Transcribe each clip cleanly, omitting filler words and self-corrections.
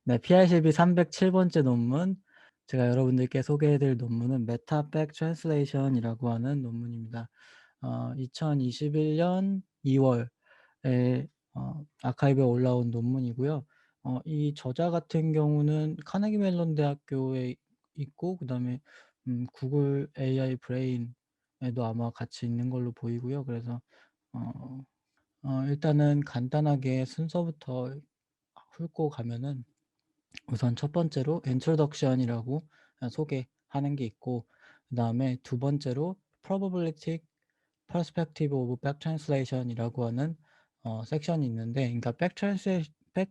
네, PICB 307번째 논문, 제가 여러분들께 소개해 드릴 논문은 메타 백 트랜슬레이션이라고 하는 논문입니다. 2021년 2월에 아카이브에 올라온 논문이고요. 이 저자 같은 경우는 카네기 멜론 대학교에 있고, 그다음에 구글 AI 브레인에도 아마 같이 있는 걸로 보이고요. 그래서 어 일단은 간단하게 순서부터 훑고 가면은, 우선 첫 번째로 introduction이라고 소개하는 게 있고, 그다음에 두 번째로 probabilistic perspective of back translation이라고 하는 섹션이 있는데, 그러니까 back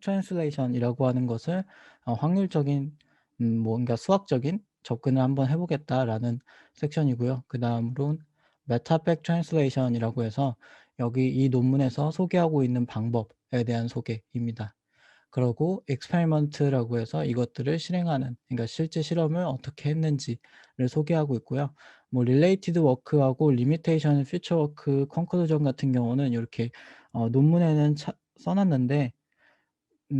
translation이라고 하는 것을 확률적인 뭔가 수학적인 접근을 한번 해 보겠다라는 섹션이고요. 그다음으론 meta back translation이라고 해서 여기 이 논문에서 소개하고 있는 방법에 대한 소개입니다. 그러고 experiment라고 해서 이것들을 실행하는, 그러니까 실제 실험을 어떻게 했는지를 소개하고 있고요. 뭐 related work하고 limitation, future work, conclusion 같은 경우는 요렇게 논문에는 써 놨는데,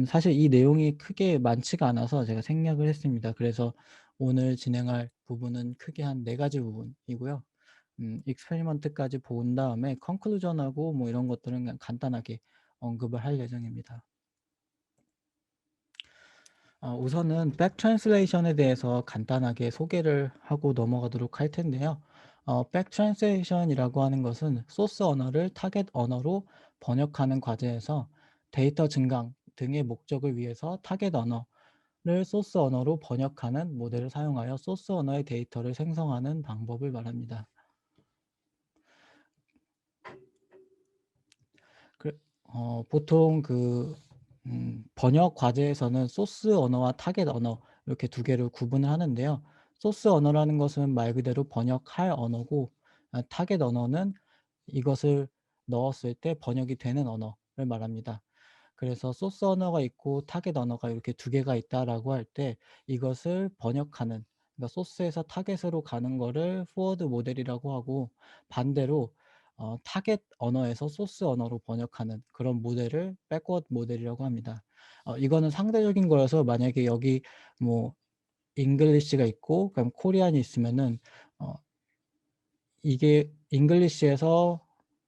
사실 이 내용이 크게 많지가 않아서 제가 생략을 했습니다. 그래서 오늘 진행할 부분은 크게 한 4 가지 부분이고요. experiment까지 본 다음에 conclusion하고 뭐 이런 것들은 그냥 간단하게 언급을 할 예정입니다. 우선은 백 트랜슬레이션에 대해서 간단하게 소개를 하고 넘어가도록 할 텐데요. 백 트랜슬레이션이라고 하는 것은 소스 언어를 타겟 언어로 번역하는 과제에서 데이터 증강 등의 목적을 위해서 타겟 언어를 소스 언어로 번역하는 모델을 사용하여 소스 언어의 데이터를 생성하는 방법을 말합니다. 보통 번역 과제에서는 소스 언어와 타겟 언어 이렇게 두 개를 구분을 하는데요. 소스 언어라는 것은 말 그대로 번역할 언어고, 타겟 언어는 이것을 넣었을 때 번역이 되는 언어를 말합니다. 그래서 소스 언어가 있고 타겟 언어가 이렇게 두 개가 있다라고 할 때, 이것을 번역하는, 그러니까 소스에서 타겟으로 가는 거를 포워드 모델이라고 하고, 반대로 타겟 언어에서 소스 언어로 번역하는 그런 모델을 백워드 모델이라고 합니다. 이거는 상대적인 거여서, 만약에 여기 뭐 잉글리시가 있고 그다음 코리안이 있으면은 어 이게 잉글리시에서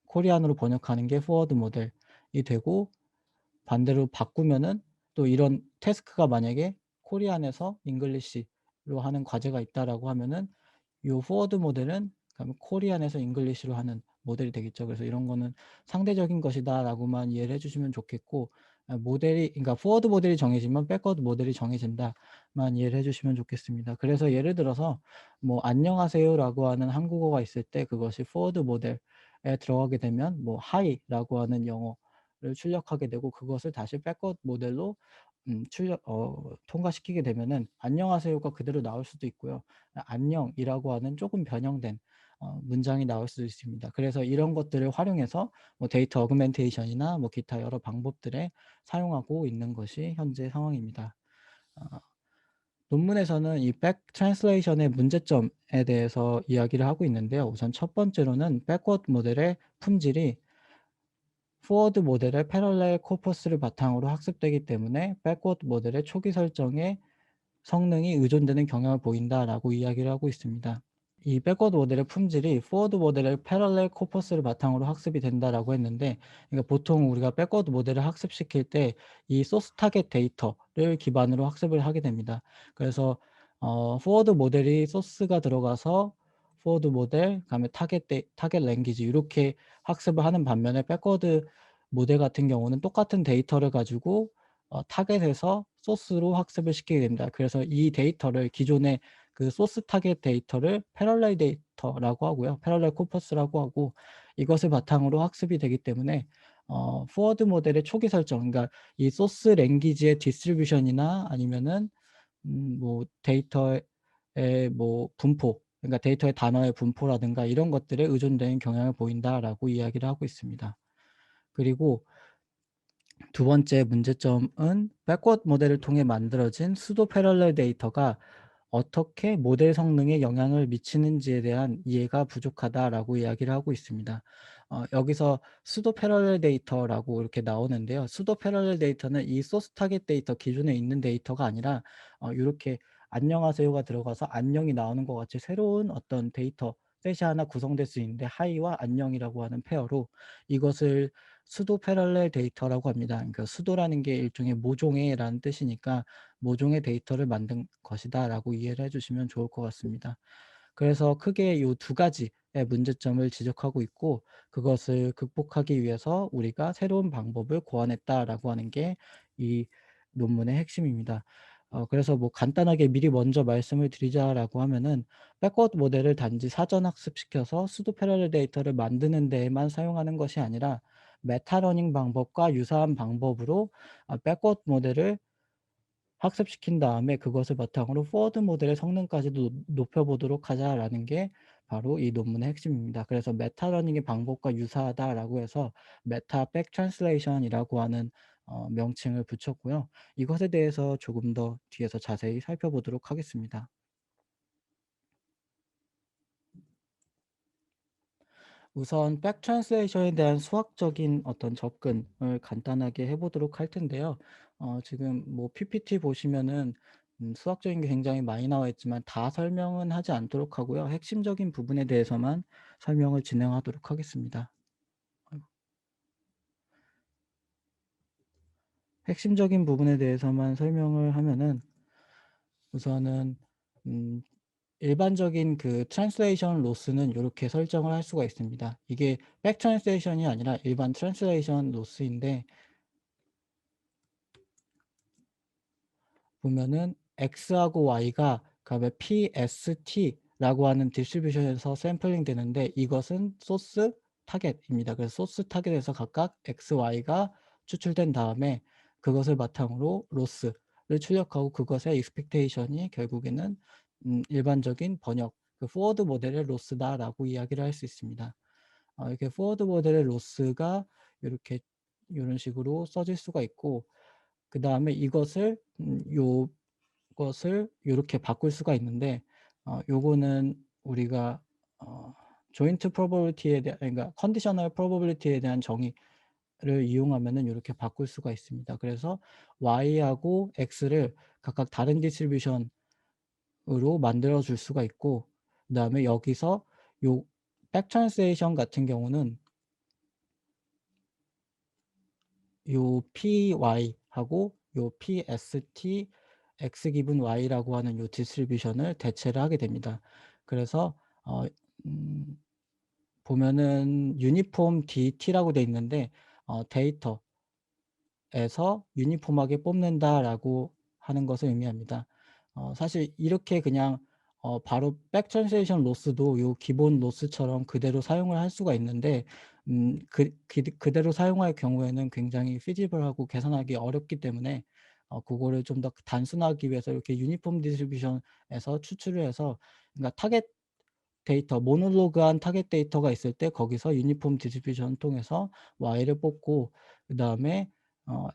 코리안으로 번역하는 게 포워드 모델이 되고, 반대로 바꾸면은 또 이런 태스크가 만약에 코리안에서 잉글리시로 하는 과제가 있다라고 하면은 요 포워드 모델은 그러면 코리안에서 잉글리시로 하는 모델이 되겠죠. 그래서 이런 거는 상대적인 것이다라고만 이해를 해 주시면 좋겠고, 모델이, 그러니까 포워드 모델이 정해지면 백워드 모델이 정해진다만 이해를 해 주시면 좋겠습니다. 그래서 예를 들어서 뭐 안녕하세요라고 하는 한국어가 있을 때, 그것이 포워드 모델에 들어가게 되면 뭐 하이라고 하는 영어를 출력하게 되고, 그것을 다시 백워드 모델로 통과시키게 되면은 안녕하세요가 그대로 나올 수도 있고요. 안녕이라고 하는 조금 변형된 문장이 나올 수도 있습니다. 그래서 이런 것들을 활용해서 뭐 데이터 어그멘테이션이나 뭐 기타 여러 방법들에 사용하고 있는 것이 현재 상황입니다. 어 논문에서는 이 백 트랜슬레이션의 문제점에 대해서 이야기를 하고 있는데요. 우선 첫 번째로는 백워드 모델의 품질이 포워드 모델의 패럴렐 코퍼스를 바탕으로 학습되기 때문에 백워드 모델의 초기 설정에 성능이 의존되는 경향을 보인다라고 이야기를 하고 있습니다. 이 백워드 모델의 품질이 포워드 모델의 패럴렐 코퍼스를 바탕으로 학습이 된다라고 했는데, 그러니까 보통 우리가 백워드 모델을 학습시킬 때 이 소스 타겟 데이터를 기반으로 학습을 하게 됩니다. 그래서 포워드 모델이 소스가 들어가서 포워드 모델, 그다음에 타겟 랭귀지 이렇게 학습을 하는 반면에, 백워드 모델 같은 경우는 똑같은 데이터를 가지고 타겟에서 소스로 학습을 시키게 됩니다. 그래서 이 데이터를, 기존의 그 소스 타겟 데이터를 패럴렐 데이터라고 하고요. 패럴렐 코퍼스라고 하고, 이것을 바탕으로 학습이 되기 때문에 포워드 모델의 초기 설정, 그러니까 이 소스 랭귀지의 디스트리뷰션이나 아니면은 뭐 데이터의 뭐 분포, 그러니까 데이터의 단어의 분포라든가 이런 것들에 의존되는 경향을 보인다라고 이야기를 하고 있습니다. 그리고 두 번째 문제점은 백워드 모델을 통해 만들어진 수도 패럴렐 데이터가 어떻게 모델 성능에 영향을 미치는지에 대한 이해가 부족하다라고 이야기를 하고 있습니다. 여기서 수도 패러렐 데이터라고 이렇게 나오는데요. 수도 패러렐 데이터는 이 소스 타겟 데이터 기존에 있는 데이터가 아니라 요렇게 안녕하세요가 들어가서 안녕이 나오는 것 같이 새로운 어떤 데이터 셋이 하나 구성될 수 있는데 하이와 안녕이라고 하는 페어로 이것을 수도 패러렐 데이터라고 합니다. 그러니까 수도라는 게 일종의 모종의라는 뜻이니까 모종의 데이터를 만든 것이다라고 이해를 해 주시면 좋을 것 같습니다. 그래서 크게 요 두 가지의 문제점을 지적하고 있고 그것을 극복하기 위해서 우리가 새로운 방법을 고안했다라고 하는 게 이 논문의 핵심입니다. 그래서 뭐 간단하게 미리 먼저 말씀을 드리자라고 하면은 백워드 모델을 단지 사전 학습시켜서 수도 패러렐 데이터를 만드는 데에만 사용하는 것이 아니라 메타러닝 방법과 유사한 방법으로 백워드 모델을 학습시킨 다음에 그것을 바탕으로 포워드 모델의 성능까지도 높여 보도록 하자라는 게 바로 이 논문의 핵심입니다. 그래서 메타러닝의 방법과 유사하다라고 해서 메타 백 트랜슬레이션이라고 하는 명칭을 붙였고요. 이것에 대해서 조금 더 뒤에서 자세히 살펴보도록 하겠습니다. 우선 백 트랜슬레이션에 대한 수학적인 어떤 접근을 간단하게 해 보도록 할 텐데요. 지금 뭐 PPT 보시면은 수학적인 게 굉장히 많이 나와 있지만 다 설명은 하지 않도록 하고요. 핵심적인 부분에 대해서만 설명을 진행하도록 하겠습니다. 아이고. 핵심적인 부분에 대해서만 설명을 하면은 우선은 음 일반적인 그 트랜슬레이션 로스는 요렇게 설정을 할 수가 있습니다. 이게 백 트랜슬레이션이 아니라 일반 트랜슬레이션 로스인데 보면은 x하고 y가 그다음에 PST라고 하는 디스트리뷰션에서 샘플링 되는데 이것은 소스 타겟입니다. 그래서 소스 타겟에서 각각 x, y가 추출된 다음에 그것을 바탕으로 로스를 출력하고 그것의 expectation이 결국에는 일반적인 번역 그 포워드 모델의 로스다라고 이야기를 할 수 있습니다. 이렇게 포워드 모델의 로스가 요렇게 요런 식으로 써질 수가 있고 그다음에 이것을 요것을 요렇게 바꿀 수가 있는데 요거는 우리가 어 조인트 프로버빌리티에 대한 그러니까 컨디셔널 프로버빌리티에 대한 정의를 이용하면은 요렇게 바꿀 수가 있습니다. 그래서 y하고 x를 각각 다른 디스트리뷰션으로 만들어 줄 수가 있고 그다음에 여기서 요 백 트랜슬레이션 같은 경우는 요 py하고 요 pst x 기분 y라고 하는 요 디스트리뷰션을 대체를 하게 됩니다. 그래서 어 음 보면은 유니폼 DT라고 돼 있는데 데이터 에서 유니폼하게 뽑는다라고 하는 것을 의미합니다. 사실 이렇게 그냥 바로 백 트랜슬레이션 로스도 요 기본 로스처럼 그대로 사용을 할 수가 있는데 그대로 사용할 경우에는 굉장히 피지블하고 계산하기 어렵기 때문에 그거를 좀 더 단순하기 위해서 이렇게 유니폼 디스트리뷰션에서 추출을 해서 그러니까 타겟 데이터 모노로그한 타겟 데이터가 있을 때 거기서 유니폼 디스트리뷰션을 통해서 Y를 뽑고 그다음에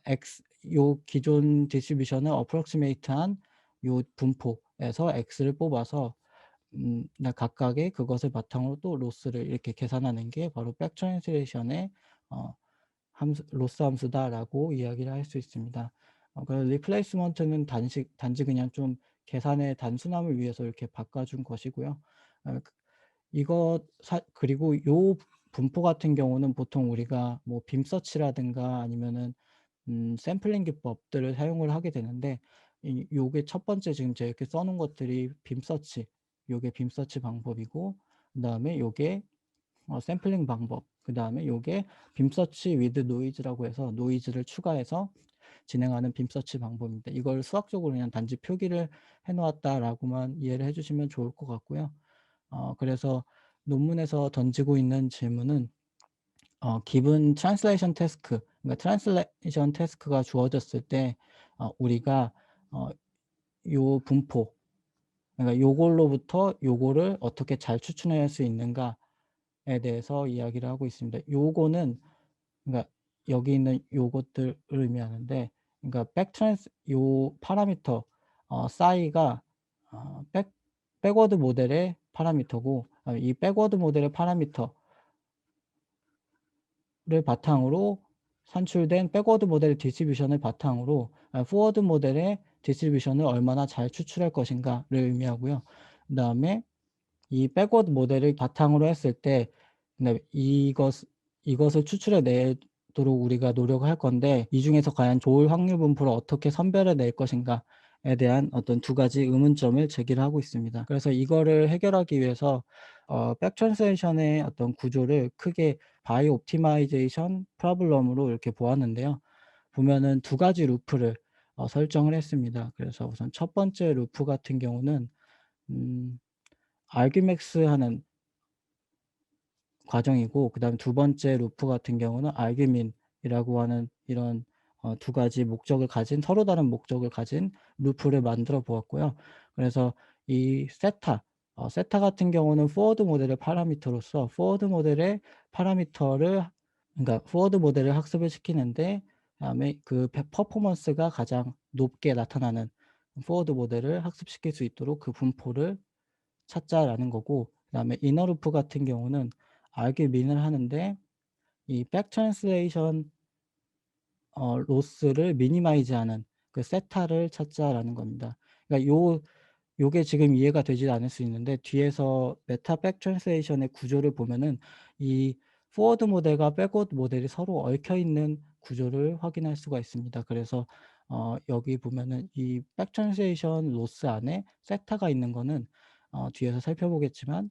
X 요 기존 디스트리뷰션을 approximate한 요 분포에서 X를 뽑아서 각각의 그것을 바탕으로 또 로스를 이렇게 계산하는 게 바로 백 트랜슬레이션의 어 함수 로스 함수다라고 이야기를 할 수 있습니다. 그래서 리플레이스먼트는 단지 그냥 좀 계산의 단순함을 위해서 이렇게 바꿔 준 것이고요. 그 이것 사 그리고 요 분포 같은 경우는 보통 우리가 뭐 빔 서치라든가 아니면은 샘플링 기법들을 사용을 하게 되는데 요게 첫 번째 지금 제가 이렇게 써 놓은 것들이 빔 서치 요게 빔 서치 방법이고 그다음에 요게 샘플링 방법 그다음에 요게 빔 서치 위드 노이즈라고 해서 노이즈를 추가해서 진행하는 빔 서치 방법입니다. 이걸 수학적으로 그냥 단지 표기를 해 놓았다라고만 이해를 해 주시면 좋을 것 같고요. 그래서 논문에서 던지고 있는 질문은 given translation task 그러니까 translation task가 주어졌을 때 우리가 어 요 분포 그러니까 요걸로부터 요거를 어떻게 잘 추출해낼 수 있는가에 대해서 이야기를 하고 있습니다. 요거는 그러니까 여기 있는 요것들을 의미하는데 그러니까 백 트랜스 요 파라미터 싸이가 백 백워드 모델의 파라미터고 이 백워드 모델의 파라미터 바탕으로 산출된 백워드 모델의 디스트리뷰션을 바탕으로 포워드 모델의 디스트리뷰션을 얼마나 잘 추출할 것인가를 의미하고요. 그다음에 이 백워드 모델을 바탕으로 했을 때 네 이것을 추출해 내도록 우리가 노력을 할 건데 이 중에서 과연 좋을 확률 분포를 어떻게 선별해 낼 것인가에 대한 어떤 두 가지 의문점을 제기를 하고 있습니다. 그래서 이거를 해결하기 위해서 백 트랜slation 의 어떤 구조를 크게 바이 옵티마이제이션 프로블럼으로 이렇게 보았는데요. 보면은 두 가지 루프를 설정을 했습니다. 그래서 우선 첫 번째 루프 같은 경우는 argmax 하는 과정이고 그다음에 두 번째 루프 같은 경우는 argmin이라고 하는 이런 두 가지 목적을 가진 서로 다른 목적을 가진 루프를 만들어 보았고요. 그래서 이 세타 같은 경우는 포워드 모델의 파라미터로서 포워드 모델의 파라미터를 그러니까 포워드 모델을 학습을 시키는데 그다음에 그 퍼포먼스가 가장 높게 나타나는 포워드 모델을 학습시킬 수 있도록 그 분포를 찾자라는 거고 그다음에 이너 루프 같은 경우는 argmin을 하는데 이 백 트랜슬레이션 로스를 미니마이즈하는 그 세타를 찾자라는 겁니다. 그러니까 요게 지금 이해가 되지 않을 수 있는데 뒤에서 메타 백 트랜슬레이션의 구조를 보면은 이 포워드 모델과 백워드 모델이 서로 얽혀 있는 구조를 확인할 수가 있습니다. 그래서 여기 보면은 이 백 트랜슬레이션 로스 안에 세타가 있는 거는 뒤에서 살펴보겠지만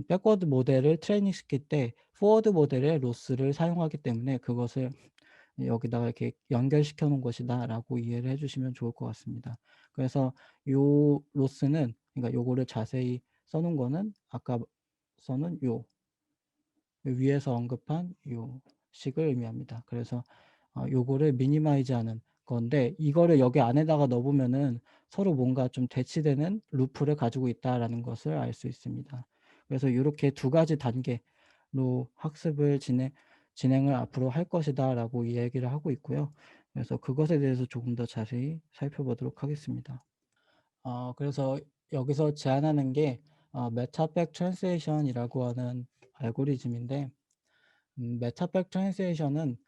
백워드 모델을 트레이닝 시킬 때 포워드 모델의 로스를 사용하기 때문에 그것을 여기다가 이렇게 연결시켜 놓은 것이다라고 이해를 해 주시면 좋을 것 같습니다. 그래서 요 로스는 그러니까 요거를 자세히 써 놓은 거는 아까 써는 요 위에서 언급한 요 식을 의미합니다. 그래서 요거를 미니마이즈하는 건데 이거를 여기 안에다가 넣어 보면은 서로 뭔가 좀 대치되는 루프를 가지고 있다라는 것을 알 수 있습니다. 그래서 요렇게 두 가지 단계로 학습을 진행을 앞으로 할 것이다라고 이야기를 하고 있고요. 그래서 그것에 대해서 조금 더 자세히 살펴보도록 하겠습니다. 그래서 여기서 제안하는 게 메타백 트랜slation 이라고 하는 알고리즘인데 메타백 트랜slation 은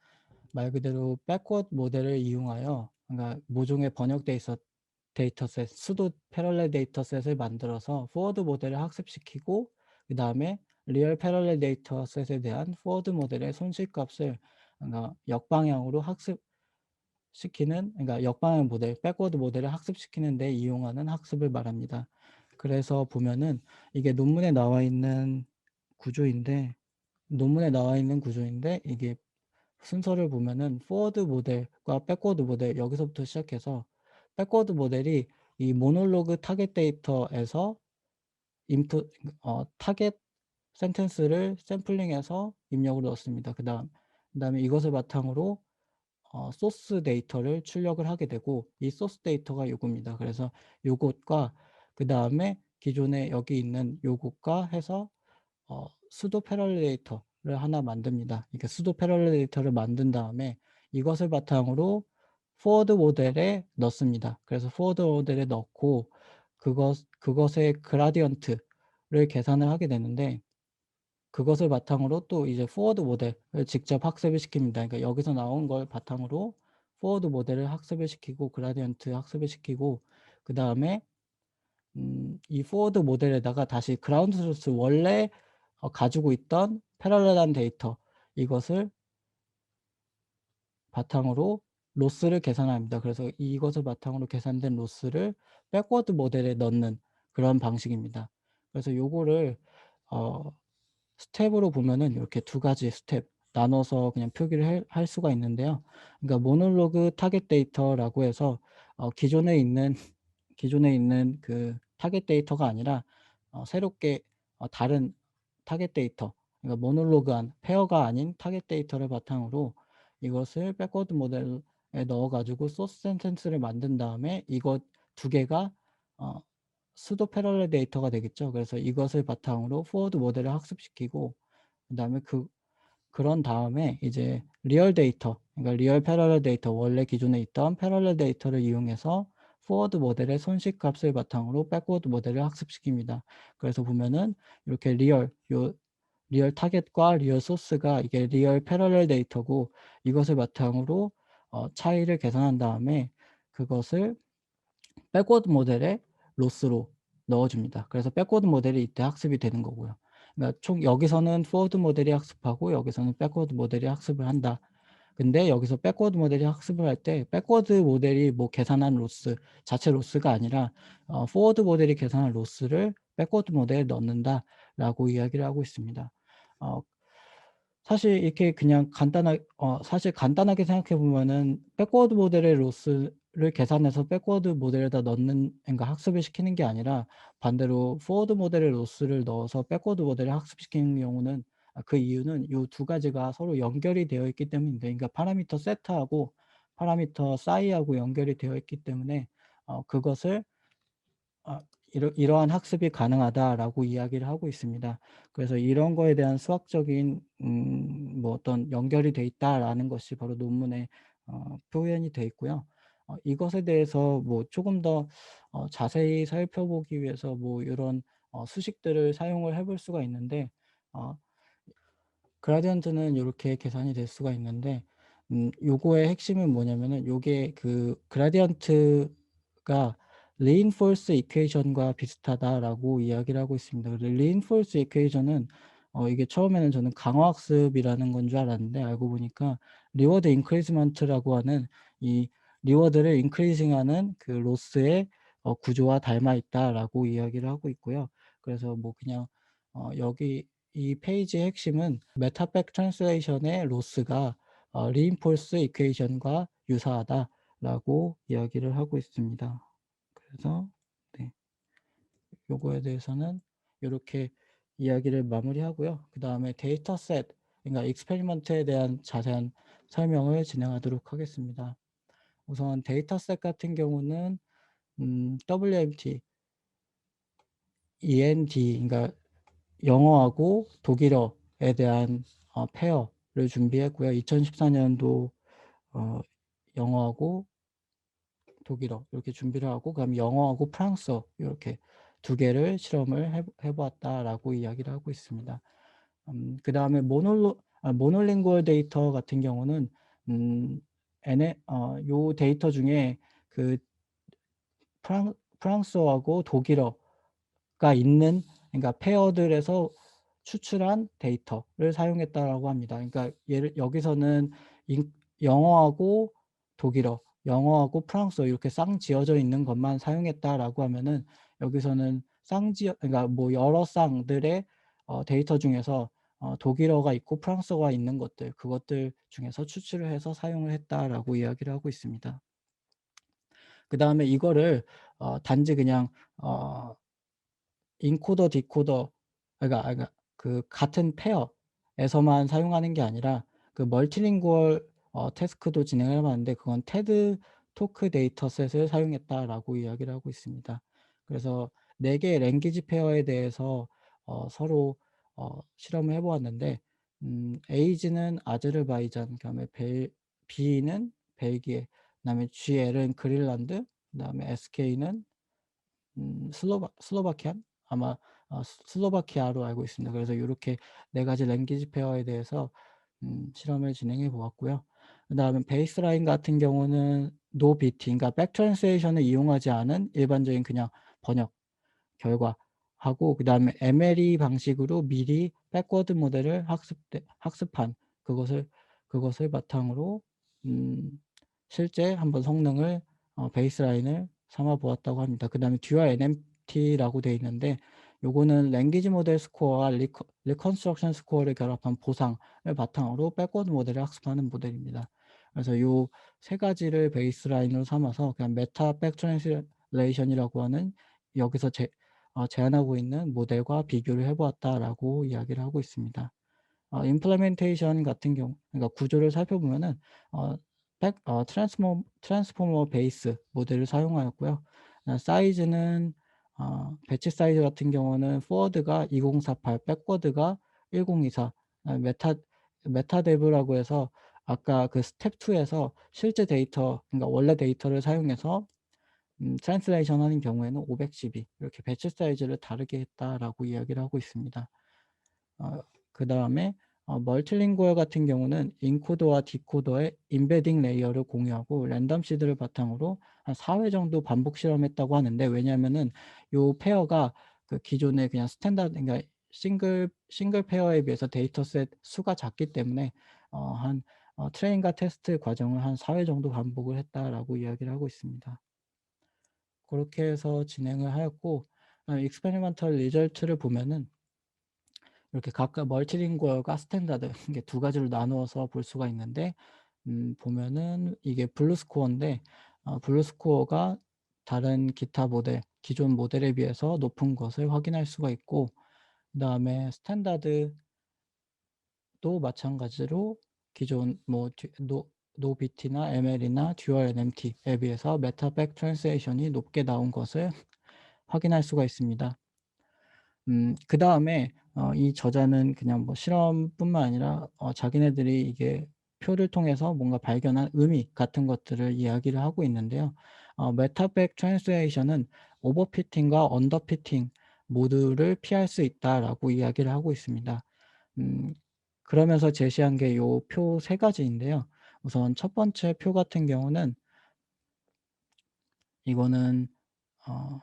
말 그대로 백워드 모델을 이용하여 그러니까 모종의 번역 데이터셋, 수도 패럴렐 데이터셋을 만들어서 포워드 모델을 학습시키고 그다음에 리얼 패럴렐 데이터셋에 대한 포워드 모델의 손실값을 그러니까 역방향으로 학습시키는 그러니까 역방향 모델, 백워드 모델을 학습시키는 데 이용하는 학습을 말합니다. 그래서 보면은 이게 논문에 나와 있는 구조인데 이게 순서를 보면은 포워드 모델과 백워드 모델 여기서부터 시작해서 백워드 모델이 이 모놀로그 타겟 데이터에서 타겟 센텐스를 샘플링해서 입력을 넣습니다. 그다음에 이것을 바탕으로 소스 데이터를 출력을 하게 되고 이 소스 데이터가 요겁니다. 그래서 요것과 그다음에 기존에 여기 있는 요것과 해서 수도 패럴레이터를 하나 만듭니다. 이렇게 수도 패럴레이터를 만든 다음에 이것을 바탕으로 포워드 모델에 넣습니다. 그래서 포워드 모델에 넣고 그것의 그라디언트를 계산을 하게 되는데 그것을 바탕으로 또 이제 포워드 모델을 직접 학습을 시킵니다. 그러니까 여기서 나온 걸 바탕으로 포워드 모델을 학습을 시키고 그라디언트 학습을 시키고 그다음에 이 포워드 모델에다가 다시 그라운드 소스 원래 가지고 있던 패럴렐한 데이터 이것을 바탕으로 로스를 계산합니다. 그래서 이것을 바탕으로 계산된 로스를 백워드 모델에 넣는 그런 방식입니다. 그래서 요거를 어 스텝으로 보면은 이렇게 두 가지 스텝 나눠서 그냥 표기를 할 수가 있는데요. 그러니까 모놀로그 타겟 데이터라고 해서 기존에 있는 그 타겟 데이터가 아니라 새롭게 다른 타겟 데이터 그러니까 모놀로그한 페어가 아닌 타겟 데이터를 바탕으로 이것을 백워드 모델에 넣어 가지고 소스 센텐스를 만든 다음에 이것 두 개가 어 수도 패럴렐 데이터가 되겠죠. 그래서 이것을 바탕으로 포워드 모델을 학습시키고 그다음에 그런 다음에 이제 리얼 데이터 그러니까 리얼 패럴렐 데이터 원래 기존에 있던 패럴렐 데이터를 이용해서 포워드 모델의 손실값을 바탕으로 백워드 모델을 학습시킵니다. 그래서 보면은 이렇게 리얼 리얼 타겟과 리얼 소스가 이게 리얼 패러렐 데이터고, 이것을 바탕으로 차이를 계산한 다음에 그것을 백워드 모델에 로스로 넣어 줍니다. 그래서 백워드 모델이 이때 학습이 되는 거고요. 그러니까 총 여기서는 포워드 모델이 학습하고 여기서는 백워드 모델이 학습을 한다. 근데 여기서 백워드 모델이 학습을 할 때 백워드 모델이 뭐 계산한 로스, 자체 로스가 아니라 포워드 모델이 계산한 로스를 백워드 모델에 넣는다라고 이야기를 하고 있습니다. 어 사실 이렇게 그냥 사실 간단하게 생각해 보면은 백워드 모델의 로스를 계산해서 백워드 모델에다 넣는, 그러니까 학습을 시키는 게 아니라 반대로 포워드 모델의 로스를 넣어서 백워드 모델을 학습시키는 경우는, 그 이유는 요 두 가지가 서로 연결이 되어 있기 때문인데, 그러니까 파라미터 세트하고 파라미터 싸이하고 연결이 되어 있기 때문에 그것을 아 이러한 학습이 가능하다라고 이야기를 하고 있습니다. 그래서 이런 거에 대한 수학적인 뭐 어떤 연결이 돼 있다라는 것이 바로 논문에 표현이 돼 있고요. 이것에 대해서 뭐 조금 더 자세히 살펴보기 위해서 뭐 요런 수식들을 사용을 해볼 수가 있는데, 어 그라디언트는 요렇게 계산이 될 수가 있는데, 요거의 핵심은 뭐냐면은 요게 그 그라디언트가 레인포스 이퀘이션과 비슷하다라고 이야기를 하고 있습니다. 그래서 레인포스 이퀘이션은 이게 처음에는 저는 강화학습이라는 건 줄 알았는데, 알고 보니까 리워드 인크리즈먼트라고 하는, 이 리워드를 인크리징하는 그 로스의 구조와 닮아 있다라고 이야기를 하고 있고요. 그래서 뭐 그냥 여기 이 페이지의 핵심은 메타백 트랜슬레이션의 로스가 리인포스 이퀘이션과 유사하다라고 이야기를 하고 있습니다. 그래서 네, 요거에 대해서는 요렇게 이야기를 마무리하고요. 그다음에 데이터셋, 그러니까 익스페리먼트에 대한 자세한 설명을 진행하도록 하겠습니다. 우선 데이터셋 같은 경우는 WMT, END, 그러니까 영어하고 독일어에 대한 페어를 준비했고요. 2014년도 영어하고 독일어 이렇게 준비를 하고, 그다음에 영어하고 프랑스어 이렇게 두 개를 실험을 해 보았다라고 이야기를 하고 있습니다. 그다음에 모노링구얼 데이터 같은 경우는 음 요 데이터 중에 그 프랑스어하고 독일어가 있는, 그러니까 페어들에서 추출한 데이터를 사용했다라고 합니다. 그러니까 여기서는 인 영어하고 독일어, 영어하고 프랑스어 이렇게 쌍지어져 있는 것만 사용했다라고 하면은, 여기서는 그러니까 뭐 여러 쌍들의 데이터 중에서 독일어가 있고 프랑스어가 있는 것들, 그것들 중에서 추출을 해서 사용을 했다라고 이야기를 하고 있습니다. 그다음에 이거를 단지 그냥 어 인코더, 디코더, 그러니까 그 같은 페어에서만 사용하는 게 아니라 그 멀티링구얼 태스크도 진행을 해 봤는데, 그건 테드 토크 데이터셋을 사용했다라고 이야기를 하고 있습니다. 그래서 4 개의 랭귀지 페어에 대해서 서로 실험을 해 보았는데, A는 아제르바이잔, 그다음에 B는 벨기에, 그다음에 GL은 그린란드, 그다음에 SK는 슬로바키안? 아마 슬로바키아로 알고 있습니다. 그래서 요렇게 4 가지 랭귀지 페어에 대해서 실험을 진행해 보았고요. 그다음에 베이스라인 같은 경우는 노BT, 그러니까 백 트랜슬레이션을 이용하지 않은 일반적인 그냥 번역 결과하고, 그다음에 MLE 방식으로 미리 백워드 모델을 학습한 그것을 바탕으로 음 실제 한번 성능을 베이스라인을 삼아 보았다고 합니다. 그다음에 듀얼 NMT라고 되어 있는데, 요거는 랭귀지 모델 스코어와 리컨스트럭션 스코어를 결합한 보상을 바탕으로 백워드 모델을 학습하는 모델입니다. 그래서 요 세 가지를 베이스라인으로 삼아서 그냥 메타 백 트랜슬레이션이라고 하는, 여기서 제안하고 있는 모델과 비교를 해 보았다라고 이야기를 하고 있습니다. 임플레멘테이션 같은 경우, 그러니까 구조를 살펴보면은 어 트랜스포머 베이스 모델을 사용하였고요. 사이즈는 배치 사이즈 같은 경우는 포워드가 2048, 백워드가 1024, 메타데브라고 해서 아까 그 스텝 2 에서 실제 데이터, 그러니까 원래 데이터를 사용해서 트랜슬레이션 하는 경우에는 512, 이렇게 배치 사이즈를 다르게 했다라고 이야기를 하고 있습니다. 어 그다음에 멀티링구얼 같은 경우는 인코더와 디코더의 임베딩 레이어를 공유하고 랜덤 시드를 바탕으로 한 4회 정도 반복 실험했다고 하는데, 왜냐하면은 요 페어가 그 기존의 그냥 스탠다드, 그러니까 싱글 페어에 비해서 데이터셋 수가 작기 때문에 한 트레인과 테스트 과정을 한 4회 정도 반복을 했다라고 이야기를 하고 있습니다. 그렇게 해서 진행을 하였고, 익스페리먼털 리절트를 보면은 이렇게 각각 멀티링구얼과 스탠다드 이게 두 가지로 나누어서 볼 수가 있는데, 보면은 이게 블루 스코어인데, 블루 스코어가 다른 기타 모델, 기존 모델에 비해서 높은 것을 확인할 수가 있고, 그다음에 스탠다드도 마찬가지로 기존 뭐 노비티나 ML이나 듀얼 NMT에 비해서 메타백 트랜slation 높게 나온 것을 확인할 수가 있습니다. 그다음에 이 저자는 그냥 뭐 실험뿐만 아니라 자기네들이 이게 표를 통해서 뭔가 발견한 의미 같은 것들을 이야기를 하고 있는데요. 메타백 트랜slation 오버피팅과 언더피팅 모두를 피할 수 있다라고 이야기를 하고 있습니다. 음 그러면서 제시한 게 요 표 세 가지인데요. 우선 첫 번째 표 같은 경우는 이거는 어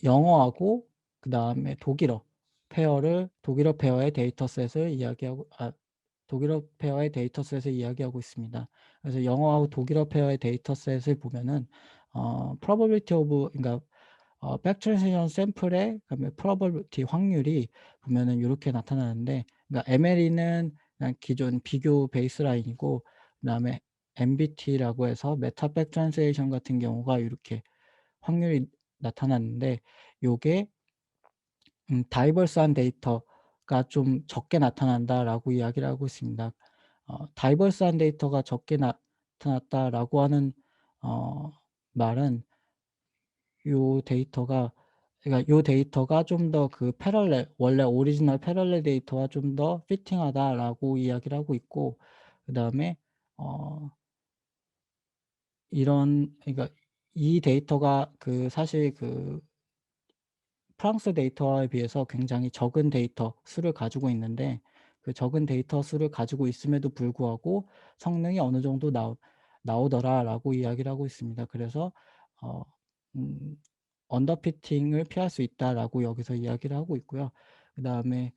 영어하고 그다음에 독일어 페어의 데이터셋을 이야기하고 독일어 페어의 데이터셋을 이야기하고 있습니다. 그래서 영어하고 독일어 페어의 데이터셋을 보면은 probability of, 그러니까 back translation 샘플의 그다음에 probability 확률이 보면은 요렇게 나타나는데, 그러니까 MLE는 그냥 기존 비교 베이스라인이고, 그다음에 MBT라고 해서 메타 백 트랜슬레이션 같은 경우가 요렇게 확률이 나타났는데, 요게 다이버스한 데이터가 좀 적게 나타난다라고 이야기를 하고 있습니다. 다이버스한 데이터가 적게 나타났다라고 하는 어 말은 요 데이터가, 그러니까 요 데이터가 좀 더 그 패럴렐, 원래 오리지널 패럴렐 데이터와 좀 더 피팅하다라고 이야기를 하고 있고, 그다음에 어 그러니까 이 데이터가 사실 프랑스 데이터에 비해서 굉장히 적은 데이터 수를 가지고 있는데, 그 적은 데이터 수를 가지고 있음에도 불구하고 성능이 어느 정도 나오더라라고 이야기를 하고 있습니다. 그래서 어 음 언더피팅을 피할 수 있다라고 여기서 이야기를 하고 있고요. 그다음에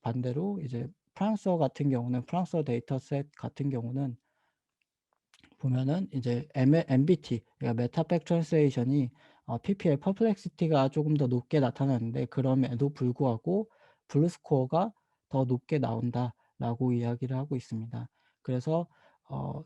반대로 이제 프랑스어 같은 경우는, 프랑스어 데이터셋 같은 경우는 보면은 이제 MBT, 그러니까 메타백 트랜슬레이션이 PPL 퍼플렉시티가 조금 더 높게 나타나는데, 그럼에도 불구하고 블루 스코어가 더 높게 나온다라고 이야기를 하고 있습니다. 그래서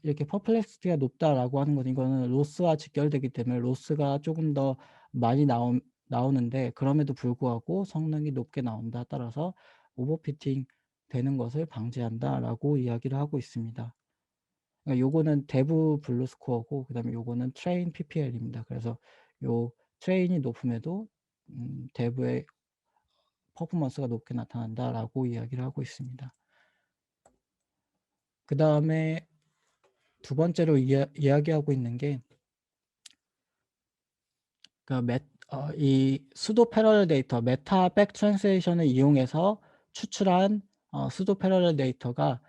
이렇게 퍼플렉시티가 높다라고 하는 건, 이거는 로스와 직결되기 때문에 로스가 조금 더 많이 나오는데, 그럼에도 불구하고 성능이 높게 나온다, 따라서 오버피팅 되는 것을 방지한다라고 이야기를 하고 있습니다. 그러니까 요거는 대부 블루 스코어고, 그다음에 요거는 트레인 PPL입니다. 그래서 요 트레인이 높음에도 대부의 퍼포먼스가 높게 나타난다라고 이야기를 하고 있습니다. 그다음에 두 번째로 이야기하고 있는 게, 이 수도 패러렐 데이터 메타 백 트랜슬레이션을 이용해서 추출한 수도 패러렐 데이터가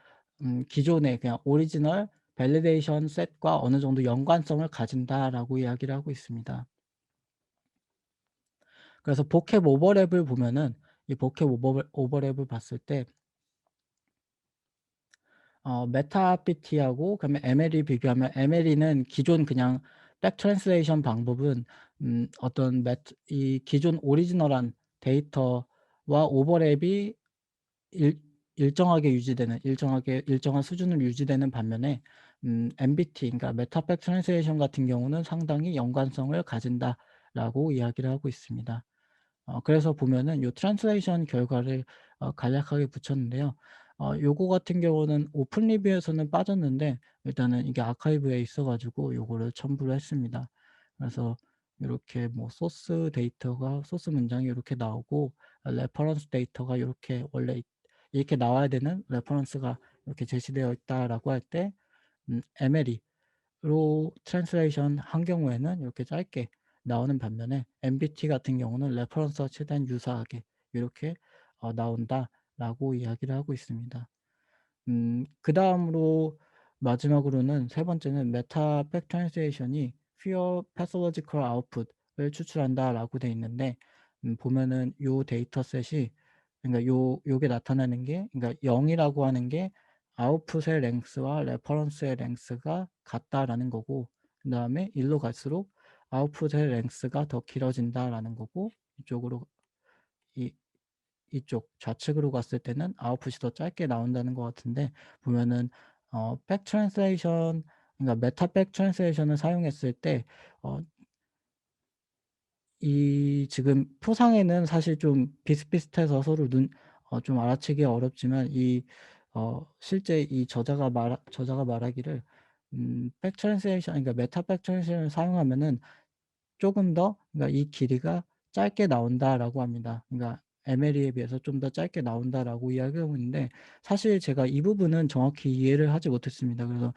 기존의 그냥 오리지널 밸리데이션 셋과 어느 정도 연관성을 가진다라고 이야기를 하고 있습니다. 그래서 보캡 오버랩을 보면은, 이 보캡 오버랩을 봤을 때 메타PT하고 그다음에 MLE 비교하면, MLE는 기존 그냥 백 트랜슬레이션 방법은 어떤 이 기존 오리지널한 데이터와 오버랩이 일 일정하게 유지되는, 일정한 수준으로 유지되는 반면에 MBT, 그러니까 메타백 트랜슬레이션 같은 경우는 상당히 연관성을 가진다라고 이야기를 하고 있습니다. 그래서 보면은 요 트랜슬레이션 결과를 간략하게 붙였는데요. 요거 같은 경우는 오픈 리뷰에서는 빠졌는데, 일단은 이게 아카이브에 있어 가지고 요거를 첨부를 했습니다. 그래서 요렇게 뭐 소스 문장이 요렇게 나오고, 레퍼런스 데이터가 요렇게 원래 이렇게 나와야 되는 레퍼런스가 이렇게 제시되어 있다라고 할 때 MLE로 트랜슬레이션 한 경우에는 이렇게 짧게 나오는 반면에, MBT 같은 경우는 레퍼런스와 최대한 유사하게 요렇게 나온다라고 이야기를 하고 있습니다. 그다음으로 마지막으로는 세 번째는 메타 백 트랜slation 이 pure pathological output을 추출한다라고 돼 있는데 보면은 요 데이터셋이 그러니까 요게 나타나는 게 그러니까 0 이라고 하는 게 아웃풋의 랭스와 레퍼런스의 랭스가 같다라는 거고 그다음에 1로 갈수록 아웃풋의 랭스가 더 길어진다라는 거고 이쪽으로 이 이쪽 좌측으로 갔을 때는 아웃풋이 더 짧게 나온다는 것 같은데 보면은 백 트랜슬레이션 그러니까 메타 백 트랜슬레이션을 사용했을 때 어 이 지금 표상에는 사실 좀 비슷비슷해서 서로 좀 알아채기 어렵지만 실제 이 저자가 말하기를 백 트랜슬레이션 그러니까 메타 백 트랜슬레이션을 사용하면은 쪼금 더 그러니까 "이 길이가 짧게 나온다."라고 합니다. 그러니까 MLE에 비해서 좀 더 짧게 나온다라고 이야기하고 있는데 사실 제가 이 부분은 정확히 이해를 하지 못했습니다. 그래서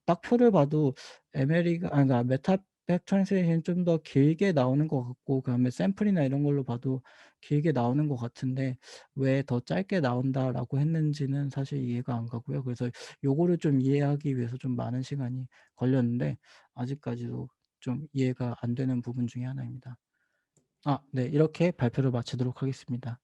딱 표를 봐도 MLE가 그러니까 메타백 트랜slation 좀 더 길게 나오는 것 같고 그다음에 샘플이나 이런 걸로 봐도 길게 나오는 것 같은데 왜 더 짧게 나온다라고 했는지는 사실 이해가 안 가고요. 그래서 요거를 좀 이해하기 위해서 좀 많은 시간이 걸렸는데 아직까지도 좀 이해가 안 되는 부분 중에 하나입니다. 네. 이렇게 발표를 마치도록 하겠습니다.